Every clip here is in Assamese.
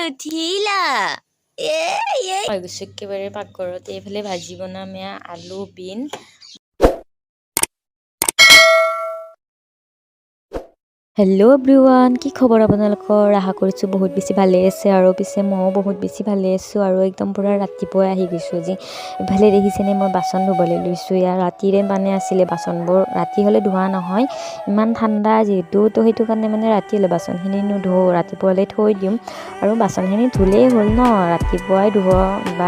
উঠিলা হৈ গৈছোঁ একেবাৰে পাকঘৰত। এইফালে ভাজি বনাম, আলু বিন। হেল্ল' এভৰিৱান, কি খবৰ আপোনালোকৰ? আশা কৰিছোঁ বহুত বেছি ভালে আছে আৰু পিছে ময়ো বহুত বেছি ভালে আছোঁ আৰু একদম পূৰা ৰাতিপুৱাই আহি গৈছোঁ আজি। ইফালে দেখিছেনে মই বাচন ধুবলৈ লৈছোঁ। ইয়াৰ ৰাতিৰে মানে আছিলে বাচনবোৰ, ৰাতি হ'লে ধোৱা নহয়, ইমান ঠাণ্ডা যিহেতু, তো সেইটো কাৰণে মানে ৰাতি হ'লে বাচনখিনি নুধোওঁ, ৰাতিপুৱালৈ থৈ দিওঁ আৰু বাচনখিনি ধুলেই হ'ল ন, ৰাতিপুৱাই ধোৱা বা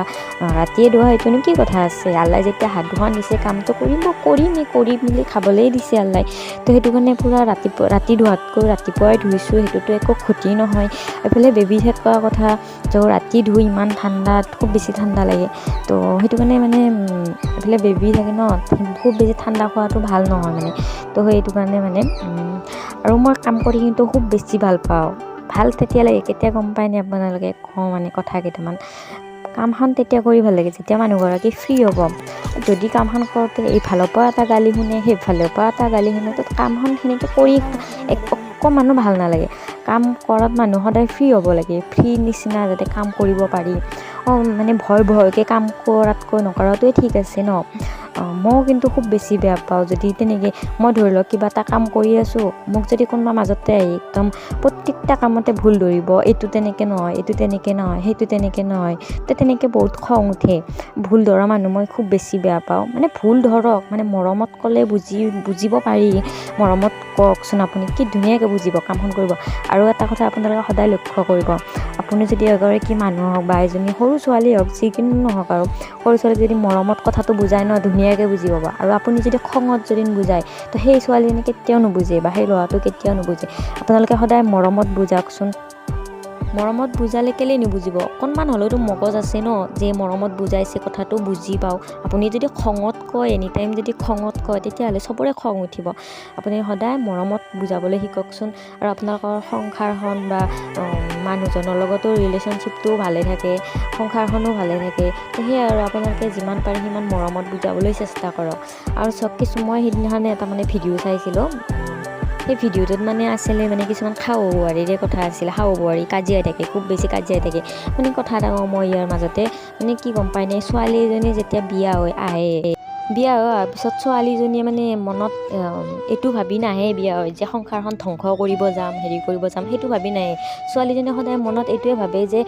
ৰাতিয়ে ধোৱা সেইটোনো কি কথা আছে। আল্লাই যেতিয়া হাত ধোৱা দিছে কামটো কৰি মেলি খাবলেই দিছে আল্লাই, তো সেইটো কাৰণে পূৰা ৰাতি ধোৱাতকৈ ৰাতিপুৱাই ধুইছোঁ, সেইটোতো একো ক্ষতি নহয়। এইফালে বেবী হেড কৰা কথা, তো ৰাতি ধুই ইমান ঠাণ্ডাত খুব বেছি ঠাণ্ডা লাগে, তো সেইটো কাৰণে মানে এইফালে বেবী থাকে ন, খুব বেছি ঠাণ্ডা খোৱাটো ভাল নহয় মানে, তো সেইটো কাৰণে মানে আৰু মই কাম কৰি কিন্তু খুব বেছি ভাল পাওঁ। ভাল তেতিয়া লাগে, কেতিয়া গম পায়নে আপোনালোকে? কওঁ মানে কথা কেইটামান। কামখন তেতিয়া কৰি ভাল লাগে যেতিয়া মানুহগৰাকী ফ্ৰী হ'ব। যদি কামখন কৰোঁতে এইফালৰ পৰা এটা গালি শুনে, সেইফালৰ পৰা এটা গালি শুনে, তো কামখন সেনেকৈ কৰি অকণমানো ভাল নালাগে। কাম কৰাত মানুহ সদায় ফ্ৰী হ'ব লাগে, ফ্ৰী নিচিনা যাতে কাম কৰিব পাৰি। মানে ভয়কৈ কাম কৰাতকৈ নকৰাটোৱে ঠিক আছে ন। ময়ো কিন্তু খুব বেছি বেয়া পাওঁ যদি তেনেকৈ, মই ধৰি লওক কিবা এটা কাম কৰি আছোঁ, মোক যদি কোনোবা মাজতে আহি একদম প্ৰত্যেকটা কামতে ভুল ধৰিব, এইটো তেনেকৈ নহয়, এইটো তেনেকৈ নহয়, সেইটো তেনেকৈ নহয়, তো তেনেকৈ বহুত খং উঠে। ভুল ধৰা মানুহ মই খুব বেছি বেয়া পাওঁ। মানে ভুল ধৰক, মানে মৰমত ক'লে বুজিব পাৰি, মৰমত কওকচোন, আপুনি কি ধুনীয়াকৈ বুজিব, কামখন কৰিব। আৰু এটা কথা আপোনালোকে সদায় লক্ষ্য কৰিব, আপুনি যদি এগৰাকী মানুহ হওক বা এজনী সৰু ছোৱালী হওক, যিকোনো নহওক আৰু, সৰু ছোৱালীক যদি মৰমত কথাটো বুজাই ন, ধুনীয়াকৈ বুজি পাব। আৰু আপুনি যদি খঙত যদি বুজায়, তো সেই ছোৱালীজনী কেতিয়াও নুবুজে বা সেই ল'ৰাটো কেতিয়াও নুবুজে। আপোনালোকে সদায় মৰমত বুজাওকচোন। মৰমত বুজালে কেলেই নুবুজিব? অকণমান হ'লেওতো মগজ আছে ন, যে মৰমত বুজাইছে কথাটো বুজি পাওঁ। আপুনি যদি খঙত কয়, এনি টাইম যদি খঙত কয়, তেতিয়াহ'লে চবৰে খং উঠিব। আপুনি সদায় মৰমত বুজাবলৈ শিককচোন, আৰু আপোনালোকৰ সংসাৰখন বা মানুহজনৰ লগতো ৰিলেশ্যনশ্বিপটোও ভালে থাকে, সংসাৰখনো ভালে থাকে। তো সেয়াই আৰু, আপোনালোকে যিমান পাৰে সিমান মৰমত বুজাবলৈ চেষ্টা কৰক। আৰু চব মই সেইদিনাখনে এটা মানে ভিডিঅ' চাইছিলোঁ। সেই ভিডিঅ'টোত মানে আছিলে মানে কিছুমান শাহু বোৱাৰীৰে কথা আছিলে। শাহু বোৱাৰী কাজিয়াই থাকে, খুব বেছি কাজিয়াই থাকে। মানে কথা এটা কওঁ মই ইয়াৰ মাজতে, মানে কি গম পায়নে, ছোৱালী এজনী যেতিয়া বিয়া হৈ আহে, বিয়া হোৱাৰ পিছত ছোৱালীজনীয়ে মানে মনত এইটো ভাবি নাহে, বিয়া হৈ যে সংসাৰখন ধ্বংস কৰিব যাম, হেৰি কৰিব যাম, সেইটো ভাবি নাহে। ছোৱালীজনীয়ে সদায় মনত এইটোৱে ভাবে যে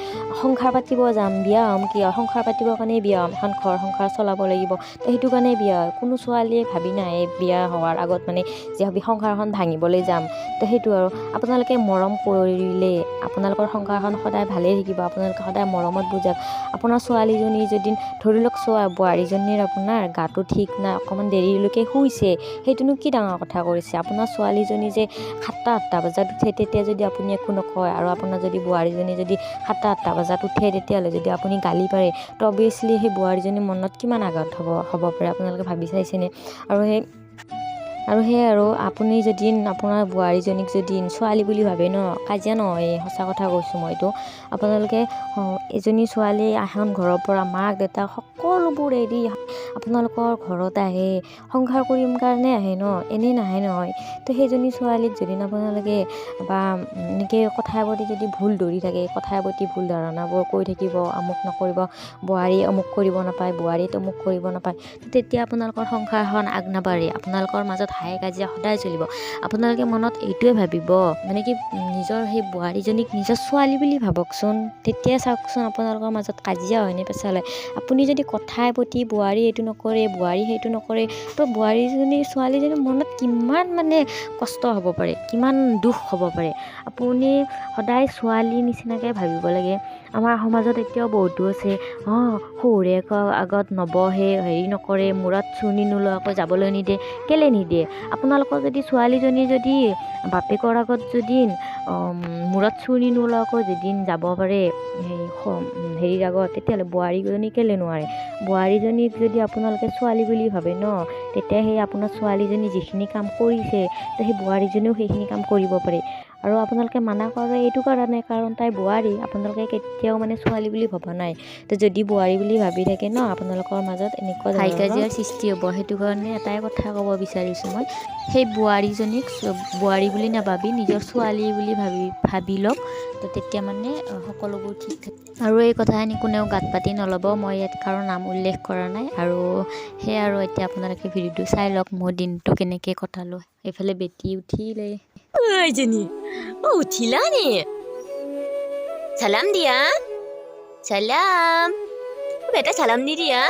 সংসাৰ পাতিব যাম, বিয়া হ'ম, কি হয়, সংসাৰ পাতিবৰ কাৰণেই বিয়া হ'ম, এখন ঘৰ সংসাৰ চলাব লাগিব, তো সেইটো কাৰণে বিয়া হয়। কোনো ছোৱালীয়ে ভাবি নাহে বিয়া হোৱাৰ আগত মানে যে সংসাৰখন ভাঙিবলৈ যাম। তো সেইটো আৰু, আপোনালোকে মৰম কৰিলে আপোনালোকৰ সংসাৰখন সদায় ভালেই থাকিব। আপোনালোকে সদায় মৰমত বুজাওক। আপোনাৰ ছোৱালীজনী যদি ধৰি লওক, বোৱাৰীজনীৰ আপোনাৰ গাটো ঠিক নাই, অকণমান দেৰিলৈকে শুইছে, সেইটোনো কি ডাঙৰ কথা কৰিছে? আপোনাৰ ছোৱালীজনী যে 7টা-8টা বজাত উঠে, তেতিয়া যদি আপুনি একো নকয়, আৰু আপোনাৰ যদি বোৱাৰীজনী যদি 7টা-8টা বজাত উঠে, তেতিয়াহ'লে যদি আপুনি গালি পাৰে, তো অভিয়াছলি সেই বোৱাৰীজনীৰ মনত কিমান আঘাত হ'ব পাৰে, আপোনালোকে ভাবি চাইছেনে? আৰু সেই আৰু আপুনি যদি আপোনাৰ বোৱাৰীজনীক যদি ছোৱালী বুলি ভাবে ন, কাজিয়া নহয়, সঁচা কথা কৈছোঁ মই এইটো। আপোনালোকে এজনী ছোৱালী এখন ঘৰৰ পৰা মাক দেউতাক সকলোবোৰ এৰি আপোনালোকৰ ঘৰত আহে, সংসাৰ কৰিম কাৰণে আহে ন, এনেই নাহে নহয়। তো সেইজনী ছোৱালীক যদি আপোনালোকে বা এনেকৈ কথাই প্ৰতি যদি ভুল ধৰি থাকে, কথাই প্ৰতি ভুল ধাৰণাবোৰ কৈ থাকিব, আমুক নকৰিব, বোৱাৰী অমুক কৰিব নাপায়, বোৱাৰী তমুক কৰিব নাপায়, তেতিয়া আপোনালোকৰ সংসাৰখন আগ নাবাঢ়ে। আপোনালোকৰ মাজত হাই কাজিয়া সদায় চলিব। আপোনালোকে মনত এইটোৱে ভাবিব, মানে কি নিজৰ সেই বোৱাৰীজনীক নিজৰ ছোৱালী বুলি ভাবকচোন, তেতিয়া চাওকচোন আপোনালোকৰ মাজত কাজিয়া হয়নে পেচাল হয়। আপুনি যদি কথাই প্ৰতি বোৱাৰী এইটো নকৰে, বোৱাৰী সেইটো নকৰে, তো ছোৱালীজনীৰ মনত কিমান মানে কষ্ট হ'ব পাৰে, কিমান দুখ হ'ব পাৰে। আপুনি সদায় ছোৱালীৰ নিচিনাকৈ ভাবিব লাগে। আমাৰ সমাজত এতিয়াও বহুতো আছে, শহুৰেকৰ আগত নবহে, হেৰি নকৰে, মূৰত চুৰ্ণি নোলোৱাকৈ যাবলৈ নিদিয়ে। কেলে নিদিয়ে? আপোনালোকৰ যদি ছোৱালীজনী যদি বাপেকৰ আগত যদি মূৰত চুৰ্ণি নোলোৱাকৈ যদি যাব পাৰে হেৰিৰ আগত, তেতিয়াহ'লে বোৱাৰীজনী কেলে নোৱাৰে? বোৱাৰীজনীক যদি আপোনালোকে ছোৱালী বুলি ভাবে ন, তেতিয়া সেই আপোনাৰ ছোৱালীজনী যিখিনি কাম কৰিছে, তো সেই বোৱাৰীজনীও সেইখিনি কাম কৰিব পাৰে। আৰু আপোনালোকে মানা কৰে এইটো কাৰণে, কাৰণ তাই বোৱাৰী, আপোনালোকে কেতিয়াও মানে ছোৱালী বুলি ভবা নাই। তো যদি বোৱাৰী বুলি ভাবি থাকে ন, আপোনালোকৰ মাজত এনেকুৱা হাই কাজিয়াৰ সৃষ্টি হ'ব। সেইটো কাৰণে এটাই কথা ক'ব বিচাৰিছোঁ মই, সেই বোৱাৰীজনীক বোৱাৰী বুলি নাভাবি নিজৰ ছোৱালী বুলি ভাবি লওক। তো তেতিয়া মানে সকলোবোৰ ঠিক থাকে। আৰু এই কথাখিনি কোনেও গাত পাতি নল'ব, মই ইয়াত কাৰো নাম উল্লেখ কৰা নাই। আৰু সেয়া আৰু এতিয়া আপোনালোকে ভিডিঅ'টো চাই লওক মোৰ দিনটো কেনেকৈ কটালোঁ। এইফালে বেটি উঠিলে। Jenny, উঠিলা নি? সালাম দিয়া, সালাম। বেটা সালাম নিদিয়া?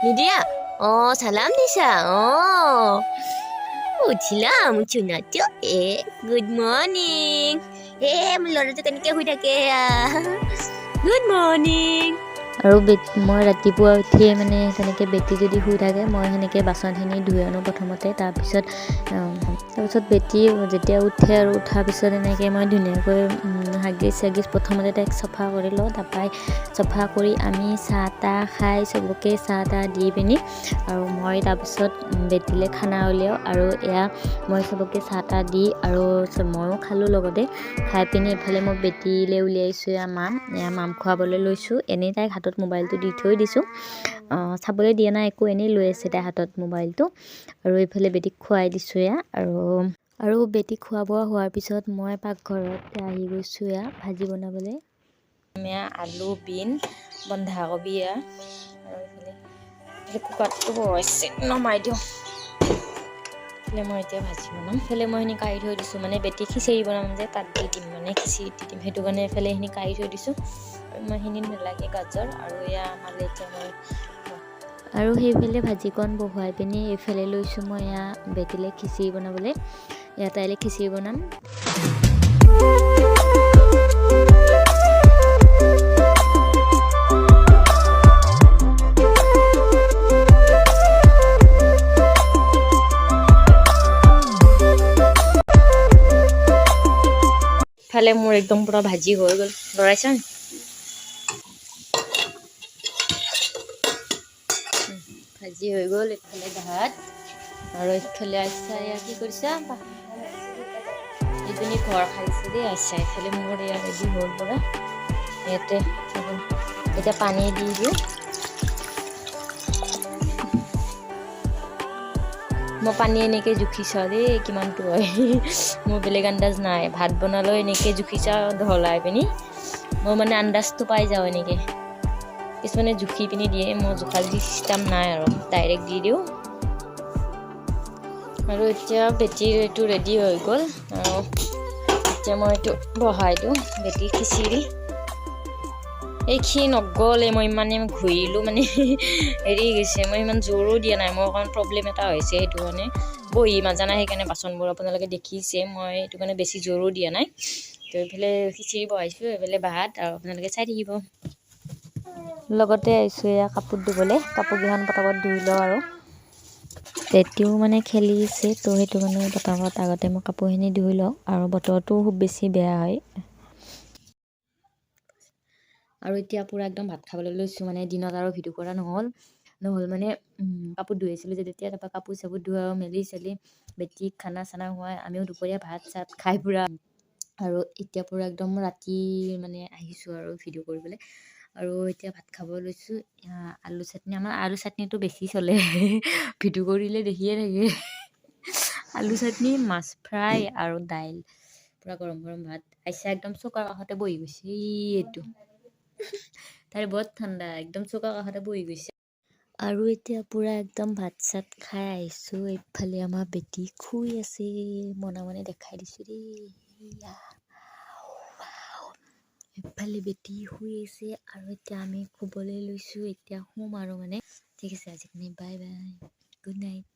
নিদিয়া? সালাম দিছা? উঠিলা মোৰ চুনাটো? Good morning. মোৰ ল'ৰাটো কেনেকৈ শুই থাকে? Good morning. আৰু মই ৰাতিপুৱা উঠিয়ে মানে তেনেকৈ বেটি যদি শুই থাকে, মই সেনেকৈ বাচনখিনি ধুই আনো প্ৰথমতে। তাৰপিছত বেটি যেতিয়া উঠে আৰু উঠাৰ পিছত এনেকৈ মই ধুনীয়াকৈ হাগিছ প্ৰথমতে তাইক চফা কৰি লওঁ। তাৰপৰা চফা কৰি আমি চাহ তাহ খাই চবকে চাহ তাহ দি পিনি আৰু মই তাৰপিছত বেটিলৈ খানা উলিয়াওঁ। আৰু এয়া মই চবকে চাহ তাহ দি আৰু ময়ো খালোঁ লগতে। খাই পিনি এইফালে মই বেটিলৈ উলিয়াইছোঁ এয়া মাম খুৱাবলৈ লৈছোঁ। এনেই তাইক হাতত মোবাইলটো দি থৈ দিছোঁ, চাবলৈ দিয়া নাই একো, এনেই লৈ আছে তাইৰ হাতত মোবাইলটো। আৰু এইফালে বেটিক খুৱাই দিছোঁ এয়া। আৰু বেটিক খোৱা বোৱা হোৱাৰ পিছত মই পাকঘৰত আহি গৈছোঁ এয়া ভাজি বনাবলৈ। এয়া আলু, বিন, বন্ধাকবি এয়া। আৰু এইফালে কুকাৰটো হৈছে, নমাই দিওঁ। মই এতিয়া ভাজি বনাম। এইফালে মই সেইখিনি কাঢ়ি থৈ দিছোঁ, মানে বেটি খিচিৰি বনাম যে তাত দি দিম, মানে খিচিৰি দি দিম। সেইটো কাৰণে এইফালে সেইখিনি কাঢ়ি থৈ দিছোঁ। ইমানখিনি নালাগে গাজৰ। আৰু এয়া আমালে এতিয়া মই আৰু সেইফালে ভাজিকণ বহুৱাই পিনি এইফালে লৈছোঁ মই এয়া বেটিলে খিচিৰি বনাবলৈ। এয়া তাইলে খিচিৰি বনাম। ফালে মোৰ একদম পুৰা ভাজি হৈ গ'ল, লৰাইছা ভাজি হৈ গ'ল। এইফালে ভাত আৰু এইফালে আইছা এয়া কি কৰিছা, এইজনী ঘৰ খাইছে দেই আইছা। এইফালে মোৰ এয়া ৰেডি হ'ল পৰা। ইয়াতে এতিয়া পানী দি দিওঁ। মই পানী এনেকৈ জুখি চাওঁ দেই কিমানটো হয়, মোৰ বেলেগ আন্দাজ নাই। ভাত বনালেও এনেকৈ জুখি চাওঁ ঢলাই পিনি, মই মানে আন্দাজটো পাই যাওঁ এনেকৈ। কিছুমানে জুখি পিনি দিয়ে, মই জোখা জুখি চিষ্টেম নাই আৰু ডাইৰেক্ট দি দিওঁ। আৰু এতিয়া বেটিৰ এইটো ৰেডি হৈ গ'ল। আৰু এতিয়া মই এইটো বহাই দিওঁ, বেটিৰ খিচিৰি। এইখিনি নগ'লে মই ইমানে ঘূৰিলোঁ, মানে হেৰি গৈছে। মই ইমান জোৰো দিয়া নাই, মোৰ অকণমান প্ৰব্লেম এটা হৈছে। সেইটো কাৰণে বহি মাজা নাই, সেইকাৰণে বাচনবোৰ আপোনালোকে দেখিছে। মই সেইটো কাৰণে বেছি জোৰো দিয়া নাই। তো এইফালে খিচিৰি বহাইছোঁ, এইফালে ভাত, আৰু আপোনালোকে চাই থাকিব। লগতে আহিছোঁ এয়া কাপোৰ ধুবলৈ। কাপোৰকেইখন পটাপট ধুই লওঁ। আৰু বেটিও মানে খেলিছে, তো সেইটো কাৰণে পটাপট আগতে মই কাপোৰখিনি ধুই লওঁ। আৰু বতৰটোও খুব বেছি বেয়া হয়। আৰু এতিয়া পূৰা একদম ভাত খাবলৈ লৈছোঁ। মানে দিনত আৰু ভিডিঅ' কৰা নহ'ল মানে কাপোৰ ধুই আছিলোঁ যে তেতিয়া। তাৰপৰা কাপোৰ চাপোৰ ধোৱা মেলি চেলি বেটিক খানা চানা খুৱাই আমিও দুপৰীয়া ভাত চাত খাই পূৰা। আৰু এতিয়া পূৰা একদম ৰাতি মানে আহিছোঁ আৰু ভিডিঅ' কৰিবলৈ। আৰু এতিয়া ভাত খাব লৈছোঁ। আলু চাটনি, আমাৰ আলু চাটনিটো বেছি চলে, ভিডিঅ' কৰিলে দেখিয়ে থাকে। আলু চাটনি, মাছ ফ্ৰাই আৰু দাইল, পূৰা গৰম গৰম ভাত। আইছা একদম চৌকাৰ কাষতে বহি গৈছে। এইটো তাইৰ বৰ ঠাণ্ডা, একদম চৌকাৰ কাষতে বহি গৈছে। আৰু এতিয়া পূৰা একদম ভাত চাত খাই আহিছোঁ। এইফালে আমাৰ বেটি শুই আছে, মনে মনে দেখাই দিছোঁ দেই। এইফালে বেটি শুই আছে। আৰু এতিয়া আমি শুবলৈ লৈছোঁ। এতিয়া শুম আৰু মানে ঠিক আছে, আজিকাৰণে বাই বাই, গুড নাইট।